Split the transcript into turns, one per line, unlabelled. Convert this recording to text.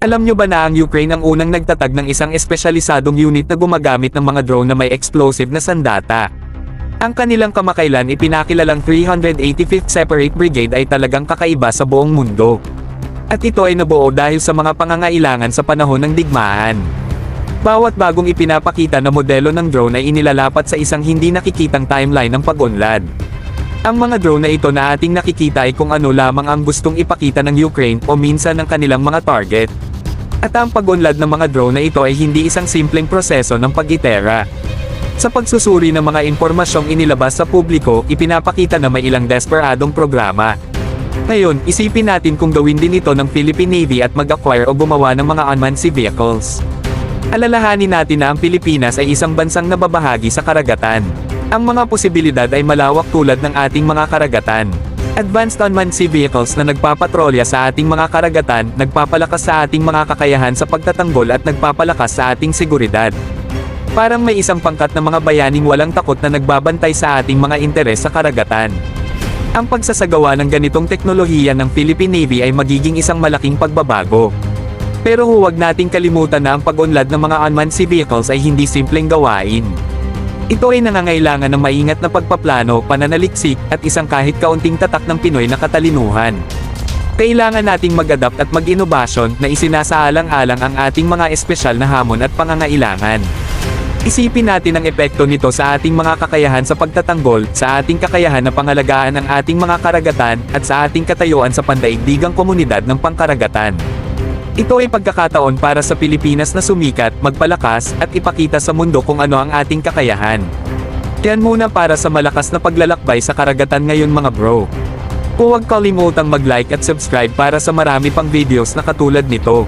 Alam nyo ba na ang Ukraine ang unang nagtatag ng isang espesyalisadong unit na gumagamit ng mga drone na may explosive na sandata? Ang kanilang kamakailan ipinakilalang 385th Separate Brigade ay talagang kakaiba sa buong mundo. At ito ay nabuo dahil sa mga pangangailangan sa panahon ng digmaan. Bawat bagong ipinapakita na modelo ng drone ay inilalapat sa isang hindi nakikitang timeline ng pag-unlad. Ang mga drone na ito na ating nakikita ay kung ano lamang ang gustong ipakita ng Ukraine o minsan ng kanilang mga target. At ang pag-unlad ng mga drone na ito ay hindi isang simpleng proseso ng pag-itera. Sa pagsusuri ng mga impormasyong inilabas sa publiko, ipinapakita na may ilang desperadong programa. Ngayon, isipin natin kung gawin din ito ng Philippine Navy at mag-acquire o gumawa ng mga unmanned sea vehicles. Alalahanin natin na ang Pilipinas ay isang bansang nababahagi sa karagatan. Ang mga posibilidad ay malawak tulad ng ating mga karagatan. Advanced unmanned sea vehicles na nagpapatrolya sa ating mga karagatan, nagpapalakas sa ating mga kakayahan sa pagtatanggol at nagpapalakas sa ating seguridad. Parang may isang pangkat ng mga bayaning walang takot na nagbabantay sa ating mga interes sa karagatan. Ang pagsasagawa ng ganitong teknolohiya ng Philippine Navy ay magiging isang malaking pagbabago. Pero huwag nating kalimutan na ang pag-unlad ng mga unmanned sea vehicles ay hindi simpleng gawain. Ito ay nangangailangan ng maingat na pagpaplano, pananaliksik, at isang kahit kaunting tatak ng Pinoy na katalinuhan. Kailangan nating mag-adapt at mag-inobasyon na isinasaalang-alang ang ating mga espesyal na hamon at pangangailangan. Isipin natin ang epekto nito sa ating mga kakayahan sa pagtatanggol, sa ating kakayahan na pangalagaan ang ating mga karagatan, at sa ating katayuan sa pandaigdigang komunidad ng pangkaragatan. Ito ay pagkakataon para sa Pilipinas na sumikat, magpalakas, at ipakita sa mundo kung ano ang ating kakayahan. Yan muna para sa malakas na paglalakbay sa karagatan ngayon mga bro. Huwag kalimutang mag-like at subscribe para sa marami pang videos na katulad nito.